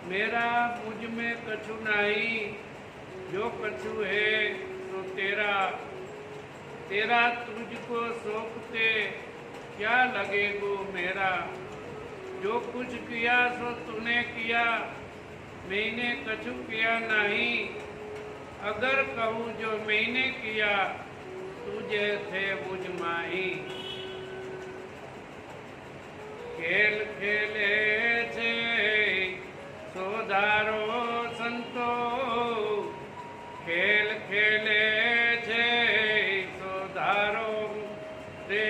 मेरा मुझ में कछु नहीं, जो कछु है तो तेरा। तेरा तुझको सौंपते क्या लगेगो मेरा। जो कुछ किया सो तूने किया, मैंने कछु किया नहीं। अगर कहूँ जो मैंने किया, तुझे थे मुझ माही। खेल खेले छे सोधारो संतो, खेल खेले छे सोधारो रे।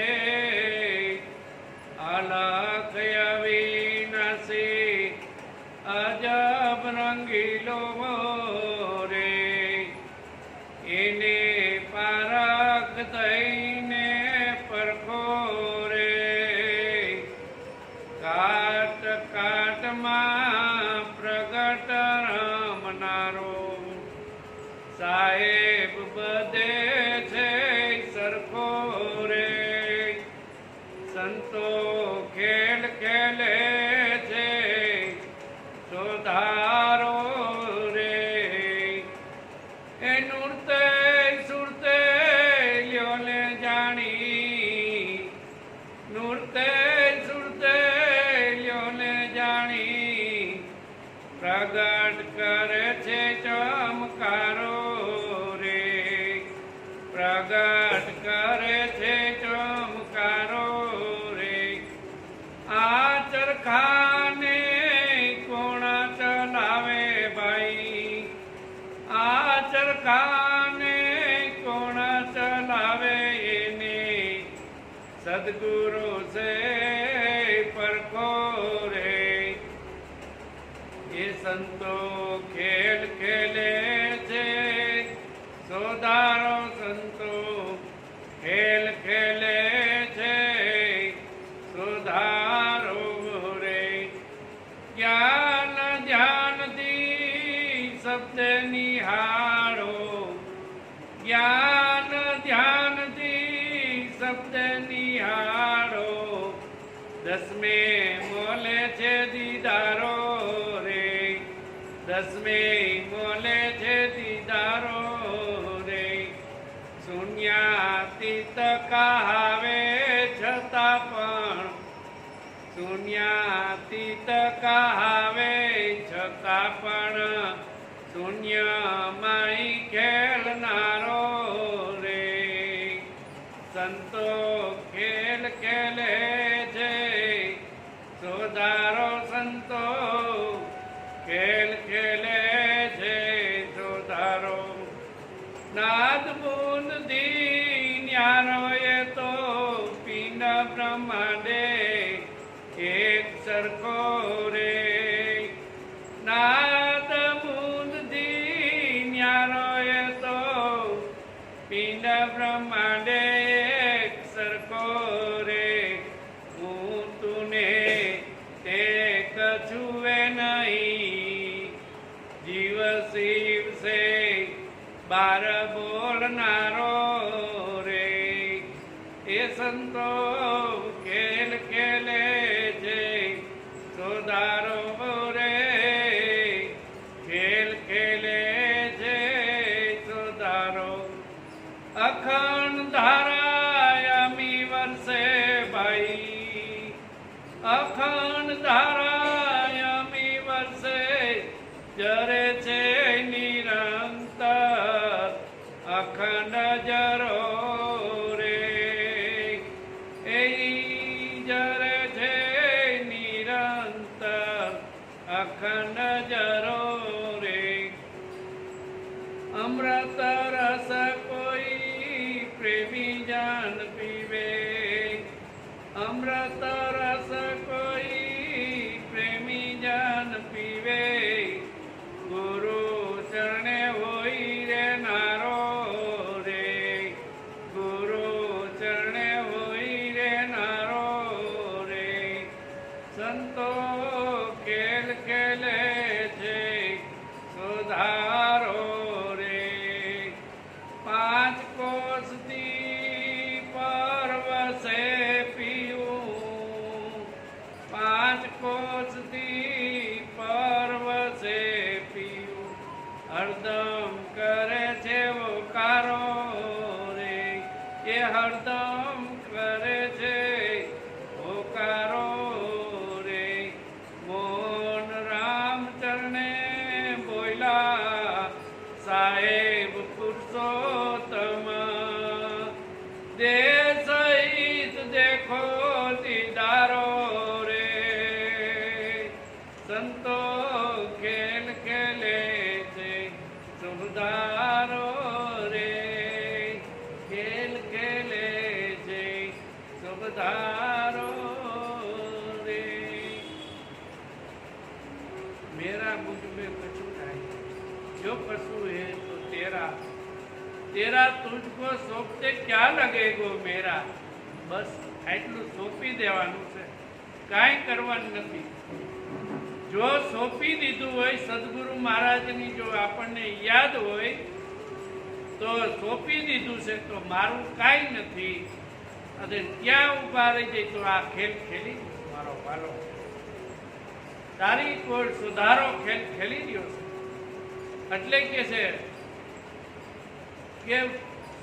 अलख अविनाशी अजब रंगीलो रे। एने पारख थईने परखो रे। काट काट मां प्रगट रमनारो, साहेब बदे छे सरखो रे। संतो खेल खेले छे सोधारो रे। ए नूरते सुरते ल्योले जानी, नूरते सुरते ल्योले जानी। प्रगट करे छे चमकारो रे, प्रगट करे छे चमकारो रे। आ चरखाने कोण चलावे भाई, आ चरखाने कोण चलावे। एने सदगुरु से परखो रे। ये संतो खेल खेले छे सोधारो संतो, खेल खेले छे सोधारो रे। ज्ञान ध्यान दी शब्द निहारो, ज्ञान ध्यान दी शब्द निहारो। दसमे मोले छे दीदारो रे, दसमे मोले छे दीदारो रे। शून्यातीत कहावे छता पण, शून्यातीत कहावे छता पण। शून्य माई खेलनारो रे। संतो खेल खेले छे सोधारो संतो, खेल खेले छे सोधारो। नाद बूंद दी न्यारो ये तो पिंड ब्रह्मांडे एक सरखो रे। नाद बूंद दी न्यारो ये तो पिंड ब्रह्मांडे एक सरखो रे। हूँ तूने ते कछुए नहीं, जीव शिव से बार बोलनारो रे। ए संतो खेल खेले छे सोधारो रे, खेल खेले छे सोधारो। अखंड धारायामी वर्षे भाई, अखंड धारायामी वर्षे जरे छे निरंतर अखंड जरो रे। ए जरे छे निरंतर अखंड जरो रे। अमृत रस कोई प्रेमी जान पीवे, अमृत रस कोई प्रेमी जान पीवे। गुरु चरणे होई रे नारो रे, गुरु चरणे होई रे नारो रे। संतो खेल खेले छे सोधारो रे। पांच कोस दी परवसे पीयूं, સંતો ખેલ ખેલે છે સુધારો રે, ખેલ ખેલે છે સુધારો રે। मेरा मुझ में कछु नहीं, जो पशु है तो तेरा, तेरा तुझको सोंपते क्या लगेगो मेरा। बस આટલું સોંપી દેવાનું છે, કાંઈ કરવાનું નથી। જો સોંપી દીધું હોય, સદગુરુ મહારાજની જો આપણને યાદ હોય તો સોંપી દીધું છે તો મારું કાંઈ નથી, અને ત્યાં ઊભા રહી જાય તો આ ખેલ ખેલી મારો વાલો, તારી કોઈ સુધારો ખેલ ખેલી રહ્યો છે। એટલે કે છે કે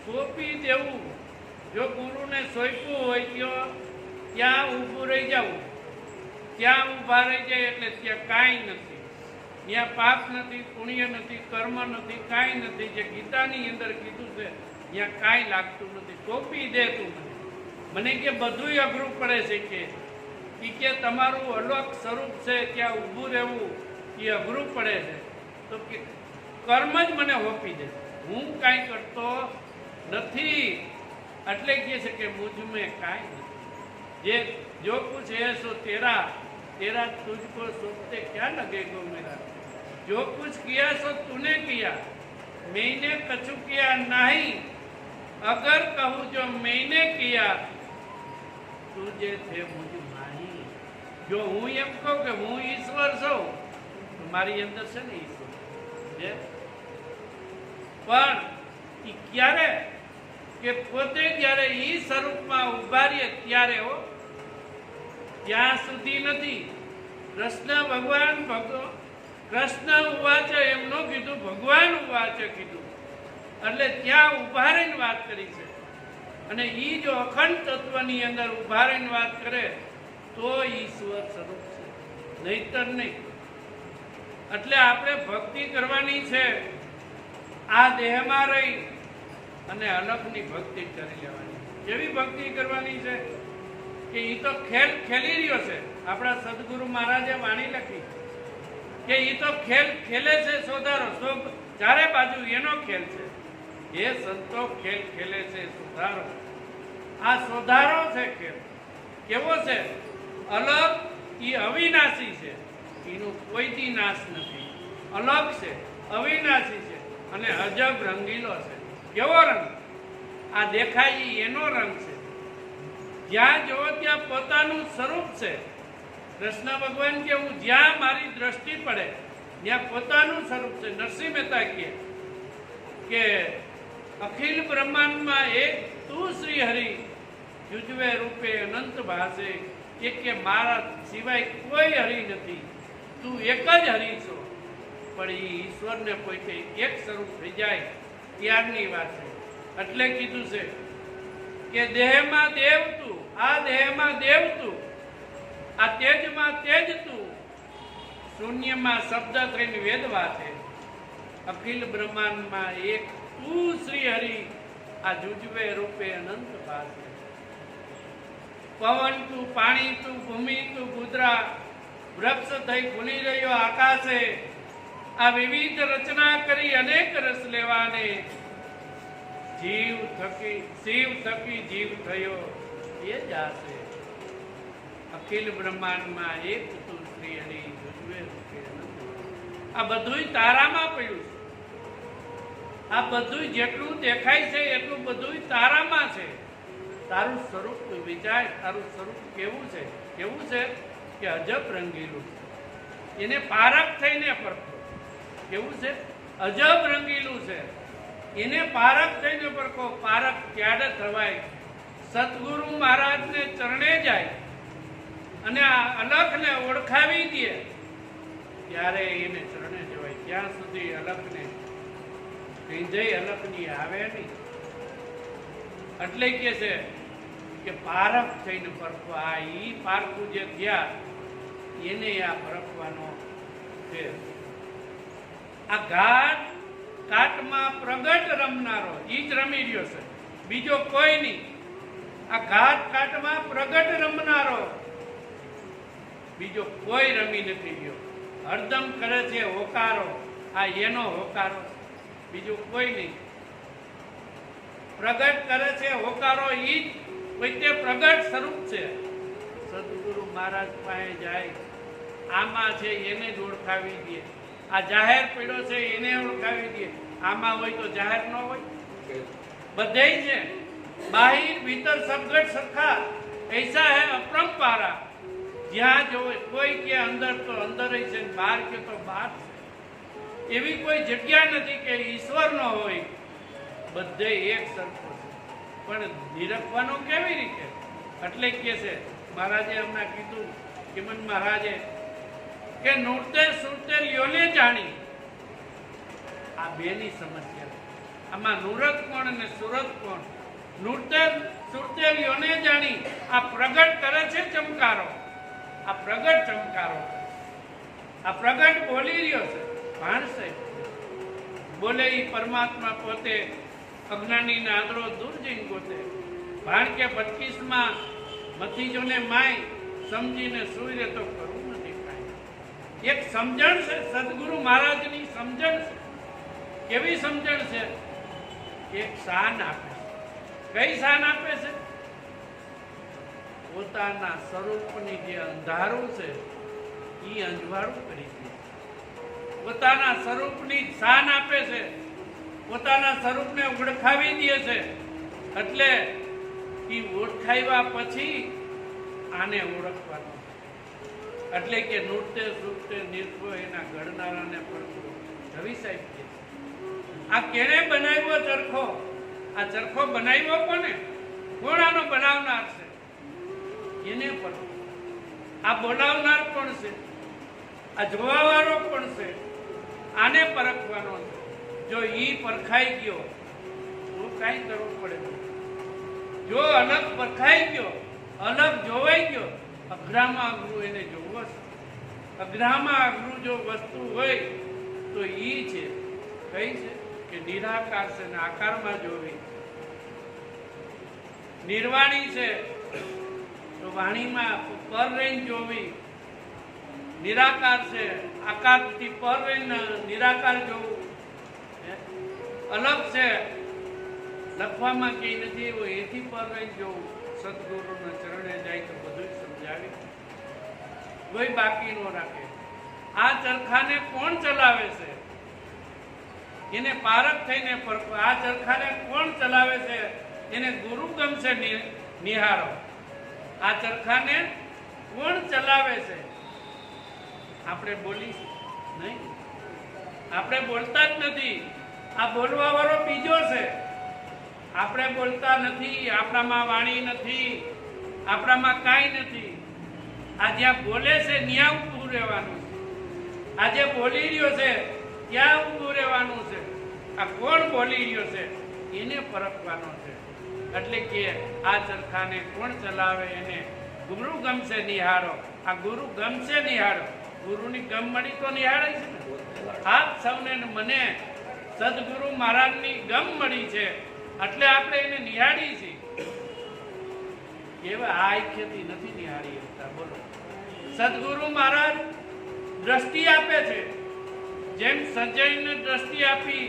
સોંપી દેવું, જો ગુરુને સોંપ્યું હોય તો ત્યાં ઊભું રહી જવું, ત્યાં ઊભા રહી જાય એટલે ત્યાં કાંઈ નથી, ત્યાં પાપ નથી, પુણ્ય નથી, કર્મ નથી, કાંઈ નથી। જે ગીતાની અંદર કીધું છે ત્યાં કાંઈ લાગતું નથી। સોંપી દે તું મને કે બધુંય અઘરું પડે છે, કે તમારું અલગ સ્વરૂપ છે ત્યાં ઊભું રહેવું એ અઘરું પડે છે, તો કે કર્મ જ મને સોંપી દે, હું કાંઈ કરતો નથી। એટલે કહે છે કે મુझ में કાંઈ નથી, જે जो कुछ है सो तेरा, तेरा तुझको सोचते क्या लगेगो मेरा। जो कुछ किया सो तूने किया, मैंने कछु किया नहीं। अगर कहूँ जो मैंने किया तुझे थे मुझ माही। जो हूँ एम कहूँ कि हूँ ईश्वर छूं तो मारी अंदर से ने ईश्वर है, पण क्यारे કે પોતે જ્યારે ઈ સ્વરૂપમાં ઉભા રહીએ ત્યારે હો, ત્યાં સુધી નથી। કૃષ્ણ ભગવાન કૃષ્ણ ઉવાચે એમ ન કીધું, ભગવાન ઉવાચે કીધું, એટલે ત્યાં ઉભા રહીને વાત કરી છે। અને ઈ જો અખંડ તત્વની અંદર ઉભા રહીને વાત કરે તો ઈશ્વર સ્વરૂપ છે, નહીતર નહીં। એટલે આપણે ભક્તિ કરવાની છે, આ દેહમાં રહી અને અલગની ભક્તિ કરી લેવાની। કેવી ભક્તિ કરવાની છે કે એ તો ખેલ ખેલી રહ્યો છે। આપણા સદગુરુ મહારાજે વાણી લખી કે એ તો ખેલ ખેલે છે સુધારો, ચારે બાજુ એનો ખેલ છે। એ સંતો ખેલ ખેલે છે સુધારો, આ સુધારો છે ખેલ। કેવો છે? અલગ, એ અવિનાશી છે, એનો કોઈથી નાશ નથી, અલગ છે, અવિનાશી છે, અને અજબ રંગીલો છે। કેવો રંગ? આ દેખાય એનો રંગ છે, જ્યાં જોવો ત્યાં પોતાનું સ્વરૂપ છે। કૃષ્ણ ભગવાન કે હું જ્યાં મારી દ્રષ્ટિ પડે ત્યાં પોતાનું સ્વરૂપ છે। નરસિંહ મહેતા કે અખિલ બ્રહ્માંડમાં એક તું શ્રી હરિ, જુજવે રૂપે અનંત ભાષે। એક કે મારા સિવાય કોઈ હરિ નથી, તું એક જ હરિ છો। પણ એ ઈશ્વરને પોતે એક સ્વરૂપ થઈ જાય ત્યારની વાત છે। એટલે કીધું છે કે દેહમાં દેવ તું, આ દેહમાં દેવ તું, આ તેજમાં તેજ તું, શૂન્યમાં શબ્દ થઈને વેદ વાતે। અખિલ બ્રહ્માંડમાં એક તું શ્રી હરિ, આ જુજવે રૂપે અનંત ભાષે। પવન તું, પાણી તું, ભૂમિ તું, ગુદરા, વૃક્ષ થઈ ખુલી રહ્યો આકાશે। આ વિવિધ રચના કરી અનેક રસ લેવાને, જીવ થકી શિવ થકી જીવ થયો એ જાશે। અખિલ બ્રહ્માંડમાં એક તું શ્રી હરિ, જુજવે રૂપે અનંત। આ બધુંય તારામાં પડ્યું છે, આ બધુંય જેટલું દેખાય છે એટલું બધુંય તારામાં છે। તારું સ્વરૂપ વિચાર, તારું સ્વરૂપ કેવું છે? કેવું છે કે અજબ રંગીલું છે, એને પારખ થઈને પરખો। કેવું છે? અજબ રંગીલું છે, એને પારખ થઈને પરખો। પારખ ક્યારે થવાય? સદગુરુ મહારાજને ચરણે જાય અને આ અલખને ઓળખાવી દે ત્યારે એને ચરણે જવાય। ત્યાં સુધી અલખને જઈ અલખની આવે નહીં। એટલે કે છે કે પારખ થઈને પરખો। આ ઈ પારખું જે થયા એને આ પરખવાનો છે। આ ઘાટ કાટમાં પ્રગટ રમનારો ઈ જ રમી રહ્યો છે, બીજો કોઈ નહીં। આ ઘાટ કાટમાં પ્રગટ રમનારો બીજો કોઈ રમી નથી રહ્યો। હરદમ કરે છે હોકારો, આ એનો હોકારો, બીજું કોઈ નહીં. પ્રગટ કરે છે હોકારો, ઈ જ પોતે પ્રગટ સ્વરૂપ છે. સદગુરુ મહારાજ પાસે જાય, આમાં છે એને જ ઓળખાવી દે. આ જાહેર પીડો છે એને ઓળખાવી દે. આમાં હોય તો જાહેર ન હોય? બધે છે, બાહિર ભીતર સબગટ સરખા, ऐसा है अपरंपारा. જ્યાં જો કોઈ કે અંદર તો અંદર છે, બહાર કે તો બહાર છે. એવી કોઈ જગ્યા નથી કે ઈશ્વર ન હોય. બધે એક સરખો છે, પણ નિરખવાનું કેવી રીતે? એટલે કે છે મહારાજે હમણાં કીધું કિમન મહારાજે કે નૂરતે સુરતે લ્યોને જાણી. આ બેની સમસ્યા. આમાં નૂરત કોણ અને સુરત કોણ? નૂરતે સુરતે લ્યોને જાણી. આ પ્રગટ કરે છે ચમકારો, આ પ્રગટ ચમકારો, આ પ્રગટ બોલી રહ્યો છે. ભાણસે બોલે ઈ પરમાત્મા પોતે, અજ્ઞાની ના આદરો દૂર જઈને ગોતે. ભાણ કે 25 મથી જોને માય, સમજીને સુઈ રે તો કરવું નથી કાંઈ. એક સમજણ છે સદગુરુ મહારાજની સમજણ છે. કેવી સમજણ છે? એક શાન આપે છે. કઈ શાન આપે છે? પોતાના સ્વરૂપની જે અંધારું છે એ અંજવાળું કરી દે. પોતાના સ્વરૂપની શાન આપે છે, પોતાના સ્વરૂપને ઓળખાવી દે છે. એટલે એ ઓળખાવ્યા પછી આને ઓળખવાનું. એટલે કે નૃત્ય સુરતે નિર્ભો એના ઘડનારાને પડતો રવિ સાહેબ કે આ કેને બનાવ્યો ચરખો? આ ચરખો બનાવ્યો કોને? કોણ આનો બનાવનાર છે? એને પર. આ બોલાવનાર કોણ છે? આ જોવાવાળો કોણ છે? આને પરખવાનો છે. જો ઈ પરખાઈ ગયો તો કાંઈ કરવું પડે. જો અલગ પરખાઈ ગયો, અલગ જોવાઈ ગયો, અઘરામાં અઘરું એને જોવો છે. અઘરામાં અઘરું જો વસ્તુ હોય તો ઈ છે. કઈ છે? કે નિરાકાર છે ને આકારમાં જોવી. નિર્વાણી છે તો વાણીમાં પર રહીને જોવી. નિરાકાર છે, આકારથી પર રહીને નિરાકાર જોવું. અલગ છે, લખવામાં કઈ નથી એવું, એથી પર રહીને જોવું. સદગુરુના ચરણે જાય તો બધું સમજાવી, કોઈ બાકી ન રાખે. આ ચરખાને કોણ ચલાવે છે? એને પારખ થઈને પરખો. આ ચરખાને કોણ ચલાવે છે? એને ગુરુ ગમશે નિહારો. આ ચરખાને કોણ ચલાવે છે? આપણે બોલીશું નહીં, આપણે બોલતા જ નથી. આ બોલવા વાળો બીજો છે. આપણે બોલતા નથી, આપણામાં વાણી નથી, આપણામાં કાંઈ નથી. આ જ્યાં બોલે છે ત્યાં ઊભું રહેવાનું છે. આ જે બોલી રહ્યો છે ત્યાં ઊભું રહેવાનું છે. આ કોણ બોલી રહ્યો છે એને પરખવાનો છે. એટલે કે આ ચરખાને કોણ ચલાવે? એને ગુરુ ગમશે નિહાળો. આ ગુરુ ગમશે નિહાળો. ગુરુની ગમ મળી તો નિહાળે છે ને. આપ સૌને મને સદગુરુ મહારાજની ગમ મળી છે એટલે આપણે એને નિહાળી છીએ. એવા આખ્યથી નથી નિહાળી શકતા. બોલો, સદગુરુ મહારાજ દ્રષ્ટિ આપે છે. જેમ સંજયને દ્રષ્ટિ આપી,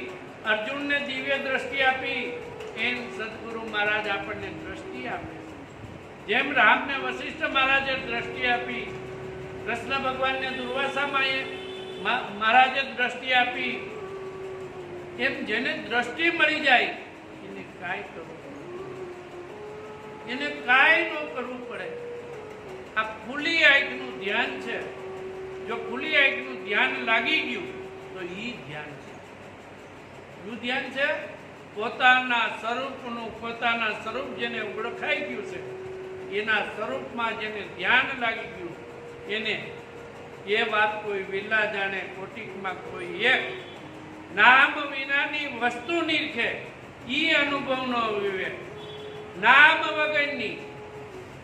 અર્જુનને દિવ્ય દ્રષ્ટિ આપી, એમ સદગુરુ મહારાજ આપણને દ્રષ્ટિ આપે છે. જેમ રામને વશિષ્ઠ મહારાજે દ્રષ્ટિ આપી, કૃષ્ણ ભગવાનને દુર્વાસા મહારાજે દ્રષ્ટિ આપી, એમ જેને દ્રષ્ટિ મળી જાય એને કાંઈ કરવું પડે, એને કાંઈ ન કરવું પડે. આ ખુલ્લી આંખનું ધ્યાન છે. જો ખુલ્લી આંખનું ધ્યાન લાગી ગયું તો ઈ ધ્યાન છે. શું ધ્યાન છે? પોતાના સ્વરૂપનું, પોતાના સ્વરૂપ જેને ઓળખાઈ ગયું છે, એના સ્વરૂપમાં જેને ધ્યાન લાગી ગયું એને એ વાત કોઈ વિલા જાણે, કોટિકમાં કોઈ એક. નામ વિનાની વસ્તુ નિરખે ઈ અનુભવનો વિવેક. નામ વગરની,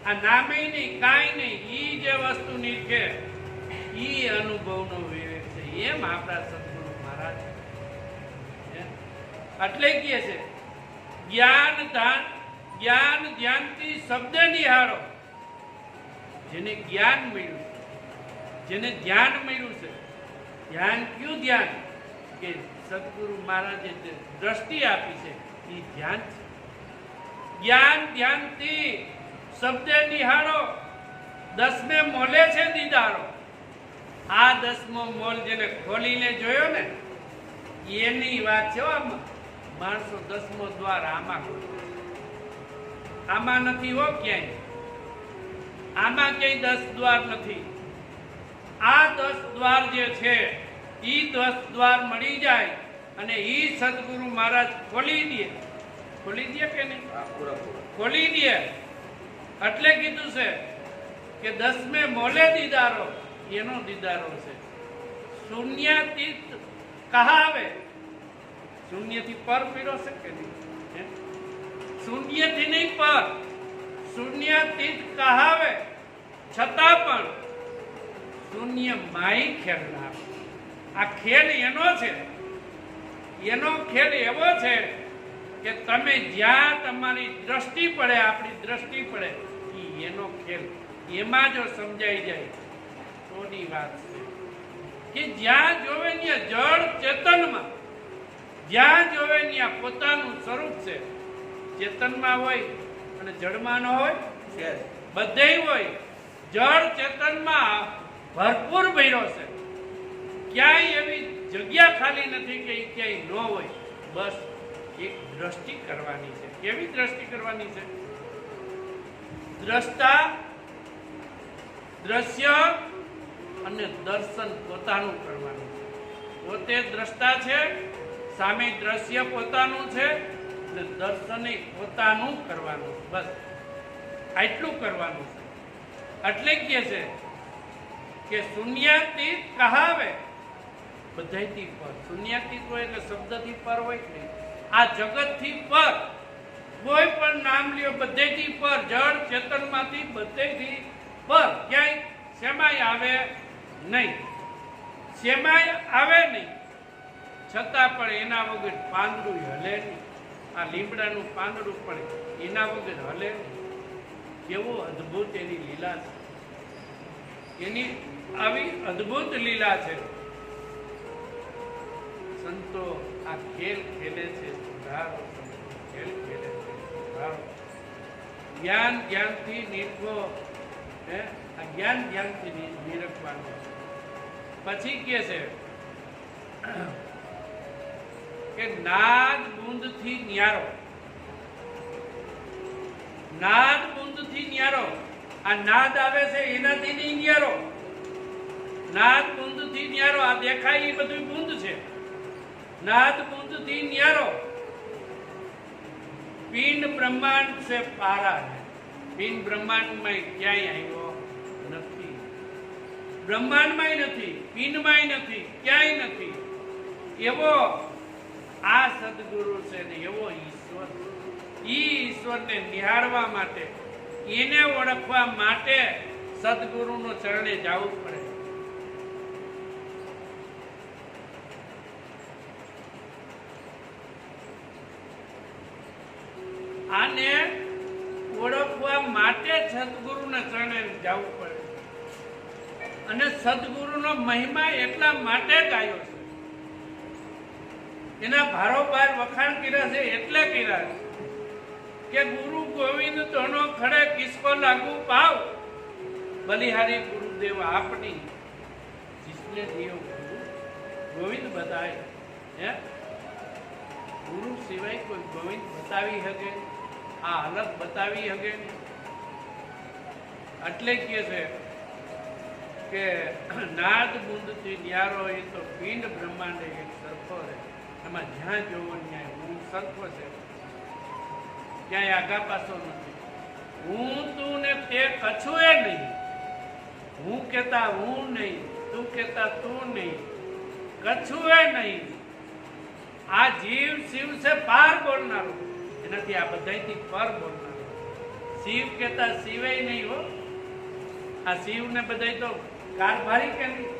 આ નામે નહીં, કાંઈ નહીં, ઈ જે વસ્તુ નિરખે ઈ અનુભવનો વિવેક છે. એમ આપણા સદગુરુ મહારાજ એટલે કહે છે જ્ઞાન ધ્યાનથી શબ્દ નિહાળો. જેને જ્ઞાન મળ્યું, જેને ધ્યાન મળ્યું છે ધ્યાન કયું ધ્યાન? કે સદગુરુ મહારાજે જે દ્રષ્ટિ આપી છે એ ધ્યાન છે. જ્ઞાન ધ્યાનથી શબ્દે નિહાળો, દસમે મોલે છે દીદારો. આ 10મો મોલ જેને ખોલીને જોયો ને એની વાત છે. આમાં માણસો 10મો દ્વાર આમાં નથી હો ક્યાંય. આમાં ક્યાંય 10 દ્વાર નથી. આ 10 દ્વાર જે છે ઈ 10 દ્વાર મળી જાય અને ઈ સદગુરુ મહારાજ ખોલી દે કે નહીં? ખોલી દે એટલે કીધું છે કે 10મે મોલે દીદારો, એનો દીદારો છે. શૂન્યાતીત કહાવે, શૂન્યથી પર પીરો છે કે નહીં? શૂન્યથી નહીં પર, શૂન્યાતીત કહાવે છતાં પણ શૂન્ય માય ખેલનાર. આ ખેલ એનો છે. એનો ખેલ એવો છે કે તમે જ્યાં તમારી દ્રષ્ટિ પડે, આપણી દ્રષ્ટિ પડે, એનો ખેલ એમાં જો સમજાઈ જાય તોની વાત છે. કે જ્યાં જોવે ત્યાં જળ ચેતનમાં, જ્યાં જોવે ત્યાં પોતાનું સ્વરૂપ છે. ચેતનમાં હોય અને જળમાં ન હોય, બધે હોય. જળ ચેતનમાં ભરપૂર ભર્યો છે. ક્યાંય એવી જગ્યા ખાલી નથી કે ક્યાંય ન હોય. બસ એક દ્રષ્ટિ કરવાની છે. કેવી દ્રષ્ટિ કરવાની છે? દ્રષ્ટા, દ્રશ્ય અને દર્શન પોતાનું કરવાનું છે. પોતે દ્રષ્ટા છે, સામે દ્રશ્ય પોતાનું છે અને દર્શન પોતાનું કરવાનું. બસ આટલું કરવાનું છે. એટલે કે છે કે શૂન્યાતીત કહાવે, બધાથી પર. શૂન્યાતીત હોય એટલે શબ્દથી પર હોય કે નહીં? આ જગતથી પર, કોઈ પણ નામ લ્યો, બધેથી પર. જળ ચેતનમાંથી બધેથી પર. ક્યાંય શેમાય આવે નહીં. શેમાય આવે નહીં છતાં પણ એના વગર પાંદડું હલે નહીં. આ લીમડાનું પાંદડું પણ એના વગર હલે નહીં. કેવો અદ્ભુત એની લીલા છે. એની આવી અદ્ભુત લીલા છે. સંતો આ ખેલ ખેલે છે, સુધારો. ખેલ ખેલે છે, સુધારો. જ્ઞાન જ્ઞાનથી નીરખો. આ જ્ઞાન જ્ઞાનથી નીરખવાનું. પછી કે છે કે નાદ બુંદથી ન્યારો. નાદ બુંદથી ન્યારો. આ નાદ આવે છે એનાથી નહીં ન્યારો. નાદ બુંદથી ન્યારો. આ દેખાય એ બધું બુંદ છે. નાદ બુંદથી ન્યારો. પિંડ બ્રહ્માંડ છે પારા. પિંડ બ્રહ્માંડમાં ક્યાંય આવ્યો નથી. બ્રહ્માંડમાંય નથી, પિંડમાંય નથી, ક્યાંય નથી. એવો આ સદગુરુ છે ને એવો ઈશ્વર. ઈ ઈશ્વરને નિહાળવા માટે, એને ઓળખવા માટે સદગુરુનો ચરણે જવું પડે. આને ઓળખવા માટે સદગુરુના ચરણે જવું પડે. અને સદગુરુનો મહિમા એટલા માટે ગાયો છે, એના ભારોભાર વખાણ કર્યા છે એટલે કર્યા છે કે ગુરુ ગોવિંદ તોનો ખડે કિસકો લાગુ પાવ, બલિહારી ગુરુદેવ આપની जिसने दियो गुरु गोविंद बताए. गुरु सिवाय कोई गोविंद बतावी हगे? आ अलग बतावी हगे? એટલે કે છે કે નાદ બુંદથી ન્યારો એ તો પિંડ બ્રહ્માંડ એક સરખો રહે. એમાં જ્યાં જોવો ત્યાં હું સરખો છે, ક્યાંય આગા પાછો નથી. હું તું ને તે કછું એ નહીં. હું કહેતા હું નહીં, તું કહેતા તું નહીં, કછું એ નહીં. આ જીવ શિવ છે પાર બોલનારો, એનાથી આ બધાથી પર બોલનારો. શિવ કહેતા શિવે નહીં હો. આ શિવ ને બધા તો કારભારી કે નહીં?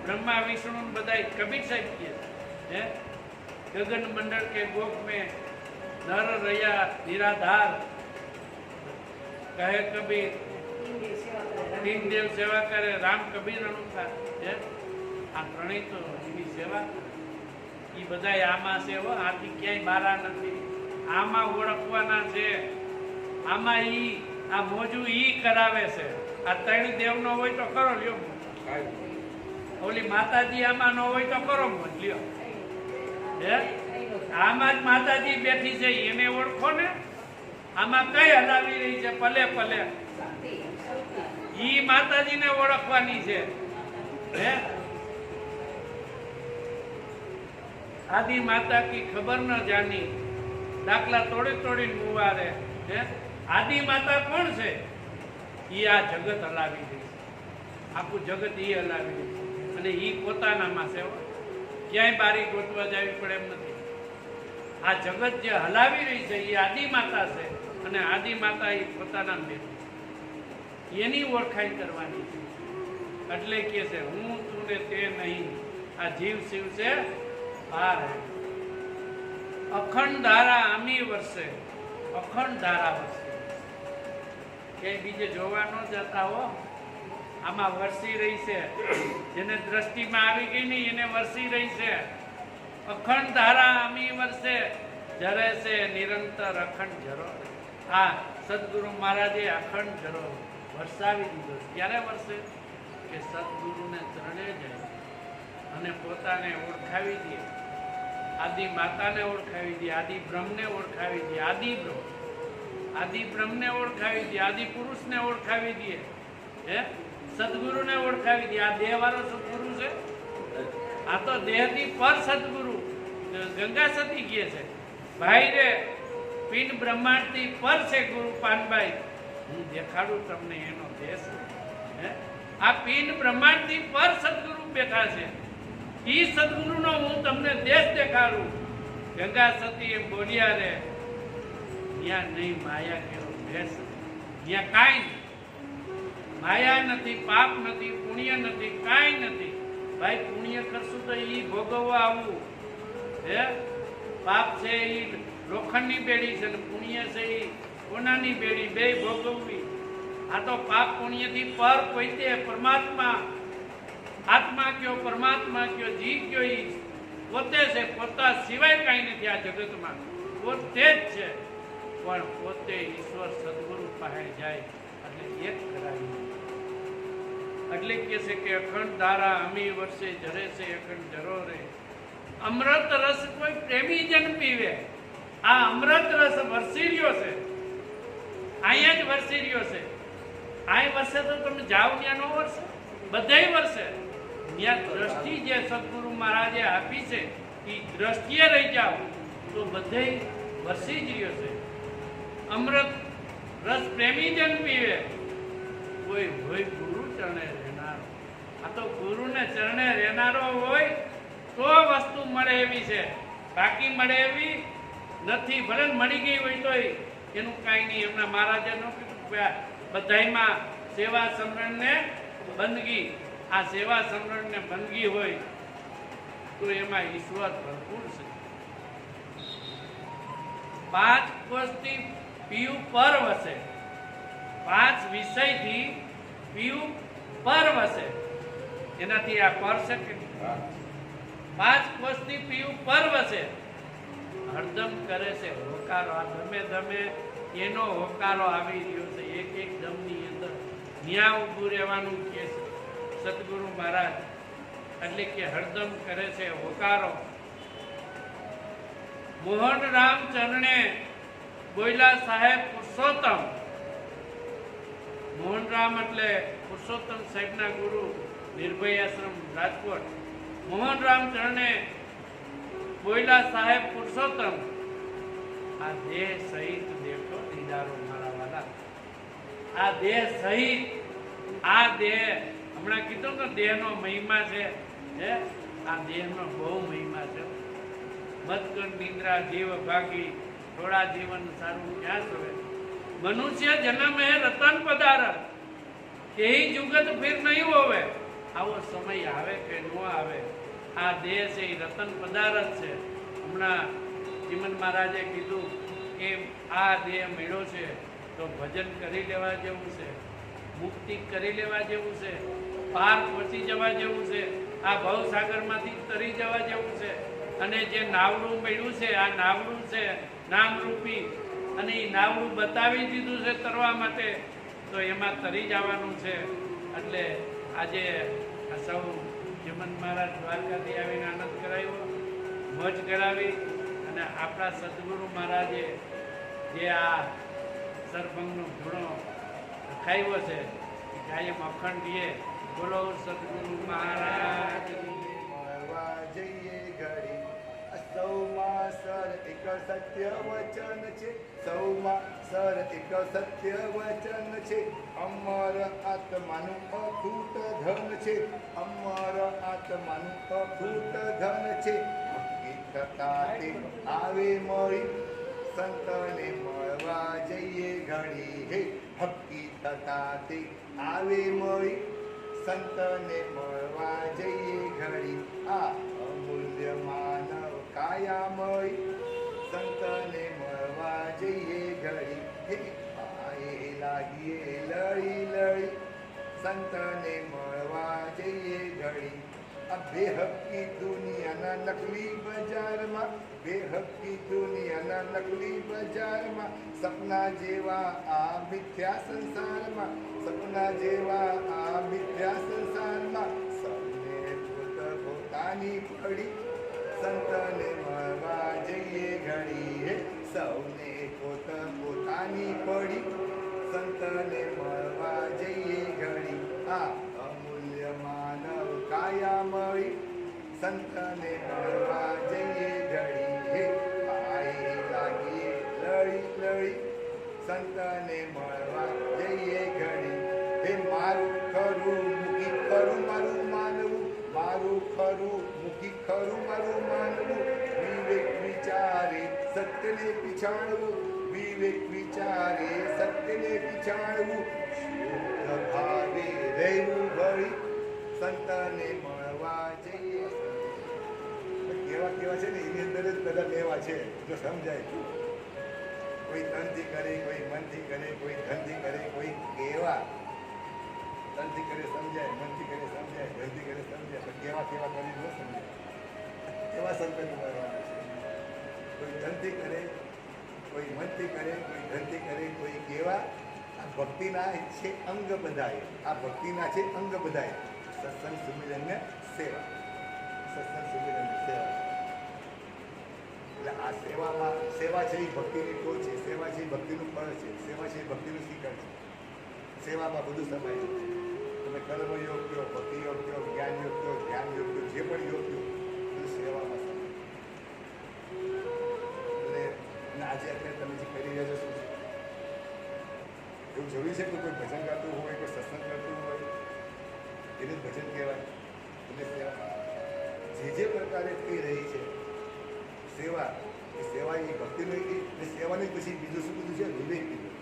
બ્રહ્મા વિષ્ણુ બધા કબીર સાહેબ કહે છે ગગન મંડળ કે ગોપ में नर रया निराधार कहे कबीर तीन देव सेवा करे राम कबीर अनुसार. આ ત્રણેય તો એની સેવા એ બધાય આમાં છે હો. આથી ક્યાંય બારા નથી. આમાં ઓળખવાના છે. આમાં ઈ આ મોજું ઈ કરાવે છે. આ ત્રણ દેવનો હોય તો કરો લ્યો, ઓલી માતાજી આમાં ન હોય તો કરો મોજ લ્યો. હે આમાં જ માતાજી બેઠી છે, એને ઓળખો ને. આમાં કઈ હલાવી રહી છે પલે પલે, ઈ માતાજીને ઓળખવાની છે. હે આદિ માતા કી ખબર ન જાની, દાખલા તોડી તોડીને મુવારે. હે આદિ માતા કોણ છે? ઈ આ જગત હલાવી રહી છે. આખું જગત ઈ હલાવી રહી છે અને ઈ પોતાનામાં છે. ક્યાંય બારી ગોતવા જવી પડે એમ નથી. આ જગત જે હલાવી રહી છે એ આદિ માતા છે અને આદિ માતા એ પોતાના બેઠી, એની ઓળખાણ કરવાની છે. એટલે કે છે હું તું ને તે નહીં, આ જીવ શિવ છે બાર. અખંડ ધારા આમી વર્ષે, અખંડ ધારા વર્ષે. ક્યાંય બીજે જોવા ન જતા હો. આમાં વરસી રહી છે. જેને દ્રષ્ટિમાં આવી ગઈ નહીં એને વરસી રહી છે. અખંડ ધારા આમી વર્ષે, જરે છે નિરંતર અખંડ જરો. આ સદગુરુ મહારાજે અખંડ જરો વરસાવી દીધો. ક્યારે વરસે? કે સદગુરુને ચરણે જાય અને પોતાને ઓળખાવી દે. આદિ માતાને ઓળખાવી દે, આદિ બ્રહ્મને ઓળખાવી દે, આદિ બ્રહ્મ, આદિ બ્રહ્મને ઓળખાવી દે, આદિ પુરુષને ઓળખાવી દે. હે સદગુરુને ઓળખાવી દે. આ દેહ વાળો સદગુરુ છે. આ તો દેહથી પર સદગુરુ ગંગા સતી કહે છે. ભાઈ રે પિંડ બ્રહ્માંડથી પર છે ગુરુ પાનભાઈ, હું દેખાડું તમને એનો દેશ. હે આ પિંડ બ્રહ્માંડથી પર સદગુરુ બેઠા છે. ઈ સદગુરુનો હું તમને દેશ દેખાડું. ગંગા સતી એમ બોલ્યા રે, ત્યાં નહીં માયા કેવો દેશ, ત્યાં કાંઈ નહીં. માયા નથી, પાપ નથી, પુણ્ય નથી, કાંઈ નથી. ભાઈ પુણ્ય કરશું તો ઈ ભોગવવા આવવું. હે પાપ છે ઈ લોખંડની બેડી છે ને પુણ્ય છે ઈ કોનાની બેડી, બે ભોગવવી. આ તો પાપ પુણ્યથી પર પોતે પરમાત્મા, આત્મા કયો પરમાત્મા કયો જીવ કયો ઈ પોતે છે. પોતા સિવાય કાંઈ નથી આ જગતમાં, પોતે જ છે. પણ પોતે ઈશ્વર સદગુરુ પાસે જાય એટલે એક કરાવી. એટલે કે છે કે અખંડ ધારા અમી વર્ષે, જરે છે અખંડ જરો રે. અમૃત રસ કોઈ પ્રેમી જન પીવે. આ અમૃત રસ વરસી રહ્યો છે, અહીંયા જ વરસી રહ્યો છે. અહીં વર્ષે તો તમે જાઓ ત્યાં નો વરસે, બધાય વર્ષે. ત્યાં દ્રષ્ટિ જે સદગુરુ મહારાજે આપી છે એ દ્રષ્ટિએ રહી જાઓ તો બધાય વરસી જ રહ્યો છે. અમૃત રસ પ્રેમી જન પીવે, કોઈ હોય ગુરુ ચરણે રહેનારો. આ તો ગુરુને ચરણે રહેનારો હોય તો વસ્તુ મળે એવી છે, બાકી મળે એવી નથી. ભલે મળી ગઈ હોય તો એનું કાંઈ નહીં. એમના મહારાજે નો કીધું બધાયમાં સેવા સમરણને બંદગી. આ સેવા સમરણને બંદગી હોય તો એમાં ઈશ્વર ભરપૂર છે. 5 કોષથી પીયું પર વસે, 5 વિષયથી પીયું પર વસે. એનાથી આ પર છે કે 5 કોષથી પીયું પર વસે. હરદમ કરે છે હોકારો. આ ધમે ધમે એનો હોકારો આવી રહ્યો છે. એક એક દમની અંદર ન્યા ઊભું રહેવાનું કહે છે સદગુરુ મહારાજ. એટલે કે હરદમ કરે છે હોકારો. મોહન રામ ચરણે બોયલા સાહેબ પુરુષોત્તમ. મોહન રામ એટલે પુરુષોત્તમ સાહેબના ગુરુ, નિર્ભય આશ્રમ રાજકોટ. મોહન રામ ચરણે બોયલા સાહેબ પુરુષોત્તમ. આ દેહ સહિત દેખો દીદારો મારા વાલા. આ દેહ સહિત, આ દેહ હમણાં કીધું કે દેહનો મહિમા છે. હે આ દેહનો બહુ મહિમા છે. મતકર નિંદ્રા જીવ ભાગી, થોડા જીવન સારું ક્યાં જોવે. મનુષ્ય જન્મ હે રતન પધાર, કેહી જુગત ફિર નહીં હોવે. આવો સમય આવે કે ન આવે, આ દેહ છે એ રતન પદાર્થ છે. હમણાં ચીમન મહારાજે કીધું કે આ દેહ મળ્યો છે તો ભજન કરી લેવા જેવું છે, મુક્તિ કરી લેવા જેવું છે, પાર પહોંચી જવા જેવું છે. આ ભવસાગરમાંથી તરી જવા જેવું છે. અને જે નાવડું મળ્યું છે આ નાવડું છે નામરૂપી, અને એ નાવડું બતાવી દીધું છે તરવા માટે, તો એમાં તરી જવાનું છે. એટલે આજે આ સૌ ચીમન મહારાજ દ્વારકાથી આવીને આનંદ કરાવ્યો, મોજ કરાવી, અને આપણા સદગુરુ મહારાજે જે આ સરભંગનો ધૂણો રખાવ્યો છે એ કાયમ અખંડ રહીએ. બોલો સદગુરુ મહારાજ. મળવા જઈએ ઘડી સૌમાં સર એક સત્ય વચન છે, સૌમાં સર એક સત્ય વચન છે. અમર આત્માનું અખૂટ ધન છે, અમર આત્માનું અખૂટ ધન છે. થતા તે આવે મળી સંતને મળવા જઈએ ઘડી હે. હક્કી થતા તે આવે મળી સંતને મળવા જઈએ ઘડી. આ અમૂલ્ય માનવ કાયા મળી સંતને મળવા જઈએ ઘડી હે. પાયે લાગીએ લડી લડી સંતને મળવા જઈએ ઘડી. આ બેહકી દુનિયાના નકલી બજારમાં, બેહકી દુનિયાના નકલી બજારમાં, સપના જેવા આ મિથ્યા સંસારમાં, સપના જેવા આ મિથ્યા સંસારમાં સૌને પોતાની પડી સંતને મળવા જઈએ ઘડી હે. સૌને પોતાની પડી સંતને મળવા જઈએ ઘડી. આ અમૂલ્ય માનવ કાયા મળી સંતને મળવા જઈએ ઘડી હે. પાયે લાગીએ લડી લડી સંતને મળવા જઈએ ઘડી હે. મારું ખરું મૂકી ખરું મારું માનવું, મારું ખરું મૂકી ખરું મારું માનવું. વિવેક વિચારે સત્યને પીછાણવું, વિવેક વિચારે સત્યને પીછાણવું. શુદ્ધ ભાવે રહેવું ભળી સંતને મળવા જઈએ. કેવા કેવા છે ને એની અંદર જ બધા લેવા છે, જો સમજાય. કોઈ તનથી કરે, કોઈ મનથી કરે, કોઈ ધનથી કરે, કોઈ કેવા તનથી કરે સમજાય, મનથી કરે સમજાય, ધનથી કરે સમજાય, પણ કેવા કેવા કરી ન સમજાય. એવા સંતને મળવાના છે. કોઈ ધનથી કરે, કોઈ મનથી કરે, કોઈ ધનથી કરે, કોઈ કેવા. આ ભક્તિના છે અંગ બધાય, આ ભક્તિના છે અંગ બધાય. સત્સંગ સુમિરન ને સેવા, સત્સંગ સુમિરન ને સેવા. એટલે આ સેવામાં સેવા છે એ ભક્તિની ટોચ છે, સેવા છે એ ભક્તિનું ફળ છે, સેવા છે એ ભક્તિનું શિખર છે. સેવામાં બધું સમાય છે. તમે કર્મયોગ કયો, ભક્તિ યોગ કયો, જ્ઞાન યોગ કયો, ધ્યાન યોગ કયો, જે પણ યોગ કયો બધું સેવામાં સમાય. એટલે આજે અત્યારે તમે જે કરી રહ્યા છો શું છે? એવું જરૂરી છે કે કોઈ ભજન ગાતું હોય, કોઈ સત્સંગ કરતું હોય એને ભજન કહેવાય. એટલે સેવા જે પ્રકારે થઈ રહી છે સેવા, એ સેવા એ ભક્તિનો એ સેવાની પછી બીજું શું બધું છે? વિવેક કીધું.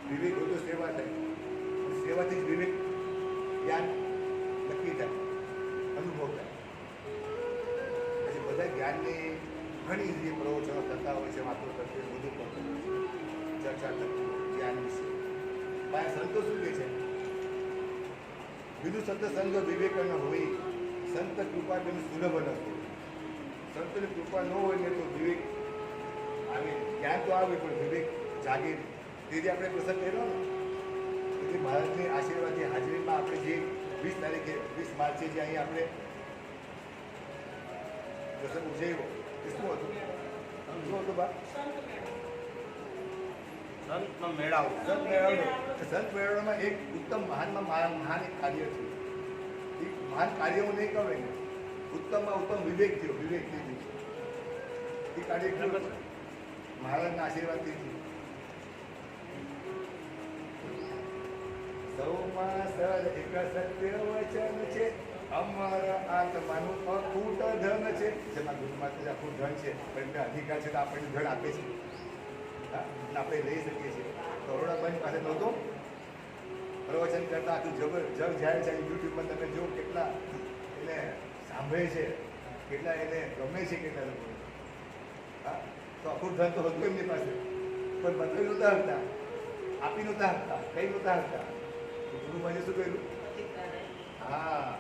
વિવેક હોય તો સેવા થાય, સેવાથી જ વિવેક જ્ઞાન નક્કી થાય, અનુભવ થાય. પછી બધા જ્ઞાનની ઘણી જે પ્રવચનો થતા હોય છે, વાતો કરતી હોય, બધું કરતું હોય છે, ચર્ચા કરતી હોય જ્ઞાન વિશે. પણ સંતો શું કહે છે? વિદુ સંત સંગ વિવેક ન હોય, સંત કૃપા તેનું સુલભ ન હોય. સંતની કૃપા ન હોય ને તો વિવેક આવે, જ્ઞાન તો આવે પણ વિવેક જાગે. તેથી આપણે પ્રસંગ કર્યો ને, તેથી મહારાજની આશીર્વાદની હાજરીમાં આપણે જે 20 તારીખે 20 માર્ચે જે અહીં આપણે પ્રસંગ ઉજવ્યો એ શું હતું? શું હતું બા? સંત મેળાવો. સંત મેળાવો. સંત મેળાવવામાં એક ઉત્તમ મહાન એક કાર્ય છે. એ મહાન કાર્ય હું નહીં કહું ને, ઉત્તમમાં ઉત્તમ વિવેક થયો, વિવેક થયું છે. એ કાર્ય મહારાજના આશીર્વાદથી થયું. સૌમાં સર એક સત્ય વચન છે, અમર આત્માનું અખૂટ ધન છે. જેમાં ગુરુમાં તો આખું ધન છે, પણ અધિકાર છે તો આપણને ધન આપે છે, આપણે લઈ શકીએ છીએ. કરોડાબાઈ પાસે નહોતો પ્રવચન કરતા આખું જગ જાય છે. યુટ્યુબમાં તમે જો કેટલા એને સાંભળે છે, કેટલા એને ગમે છે, કેટલા લોકો. હા, તો આખું ધન તો હતું એમની પાસે, પણ બધાઈ નહોતા હતા, આપી નહોતા હતા, કઈ નહોતા હતા. ગુરુબાઈએ શું કર્યું? હા,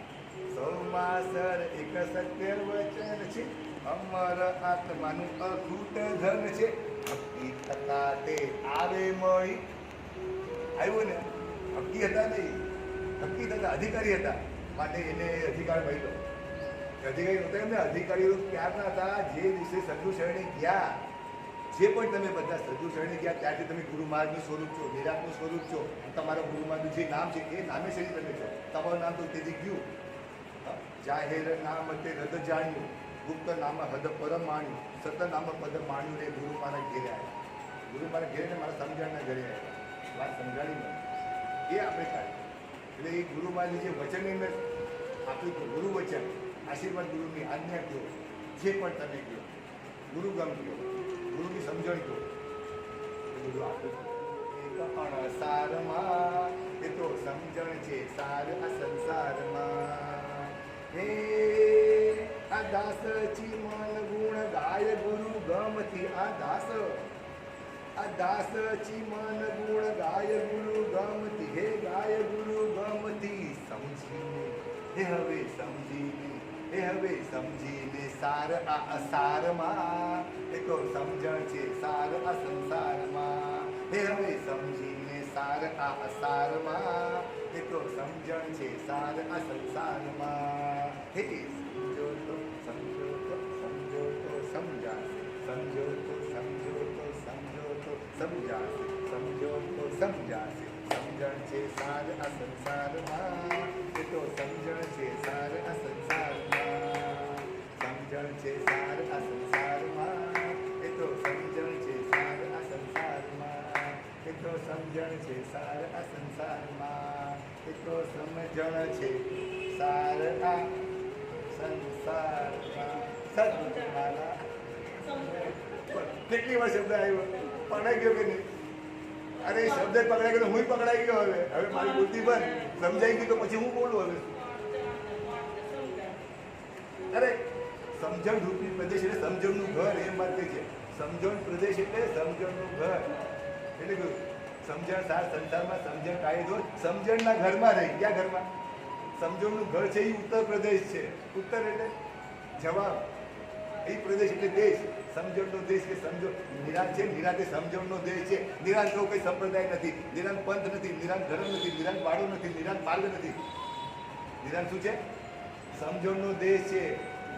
સૌમાં સર એક સત્ય વચન છે, અમર આત્માનું અખૂટ ધન છે, ભક્તિ થતા તે આવે મળી. આવ્યું ને, ભક્તિ હતા નહીં, ભક્તિ થતા અધિકારી હતા, માટે એને અધિકાર મળ્યો. અધિકારી નહોતા એમને, અધિકારીઓ ક્યારના હતા? જે દિવસે સદગુરુ શરણે ગયા, જે પણ તમે બધા સદગુરુ શરણે ગયા ત્યારથી તમે ગુરુ મહારાજનું સ્વરૂપ છો, વિરાટનું સ્વરૂપ છો. તમારા ગુરુ મહારાજનું જે નામ છે એ નામે શરીર તમે છો. તમારું નામ તો તેથી ગયું. જાહેર નામ તે હૃદ જાણ્યું, ગુપ્ત નામ હદ પરમ માણ્યું, સત નામ પદ માણ્યું. ને ગુરુ મારા ઘેરે આવ્યા. ગુરુ મારા ઘેરે મારા સમજાણના ઘરે આવ્યા, વાત સમજાડી એ આપણે કાઢી. એટલે એ ગુરુ મહારાજની જે વચનની અંદર આપ્યું હતું, ગુરુ વચન, આશીર્વાદ ગુરુની આજ્ઞા કહો, જે પણ તમે કહો, ગુરુ ગમ કહો, ગુરુની સમજણ કહો, એ બધું આપ્યું. એક સારમાં એ તો સમજણ છે સાર આ સંસારમાં. હે આ દાસ ચી મન ગુણ ગાય ગુરુ ગમથી. આ દાસ ચી મન ગુણ ગાય ગુરુ ગમતી. હે ગાય ગુરુ ગમતી. સમજીને હે હવે સમજીને, હે હવે સમજીને સાર આ અસારમાં. એ તો સમજણ છે સાર આ સંસારમાં. હે હવે સમજીને સાર આ અસારમાં. એ તો સમજણ છે સાર આ સંસારમાં. હે સમજો તો સમજો તો સમજો તો સમજાશે, સમજો તો સમજો તો સમજો તો સમજાશે, સમજો તો સમજાશે. સમજણ છે સાર આ સંસારમાં. એ તો સમજણ છે સાર આ સંસારમાં. સમજણ છે સાર આ સંસારમાં. એ તો સમજણ છે સાર આ સંસારમાં. એ તો સમજણ છે સાર આ સંસારમાં. એ તો સમજણ છે સાર આ સંસારમાં. સદમાલા કેટલી વાર શબ્દ આવ્યો, પકડાઈ ગયો કે નહીં? અરે એ શબ્દ પકડાઈ ગયો, હું પકડાઈ ગયો. હવે મારી બુદ્ધિ બંધ, સમજાઈ ગઈ તો પછી હું બોલું હવે. અરે સમજણ રૂપી પ્રદેશ એટલે સમજણનું ઘર, એમ વાત કહે છે. સમજણ પ્રદેશ એટલે સમજણનું ઘર. એટલે કહ્યું સમજણ સાર સંસારમાં સમજણ કાયદો સમજણના ઘરમાં રહી. ક્યાં ઘરમાં? સમજણનું ઘર છે એ ઉત્તર પ્રદેશ છે. ઉત્તર એટલે જવાબ, એ પ્રદેશ એટલે દેશ. સમજણનો દેશ કે સમજો નિરાંત છે. નિરાંત એ સમજણનો દેશ છે. નિરાંત એવો કોઈ સંપ્રદાય નથી, નિરાંત પંથ નથી, નિરાંત ધર્મ નથી, નિરાંત બાળો નથી, નિરાંત માર્ગ નથી. નિરાંત શું છે? સમજણનો દેશ છે.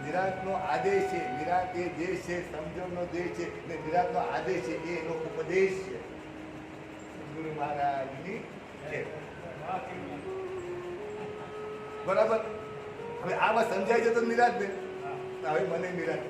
નિરાંતનો આદેશ છે. નિરાંત એ દેશ છે, સમજણનો દેશ છે, ને નિરાંતનો આદેશ છે એ એનો ઉપદેશ છે. ગુરુ મહારાજની છે. બરાબર. હવે આ વાત સમજાય છે તો નિરાંત ને, હવે મને નિરાંત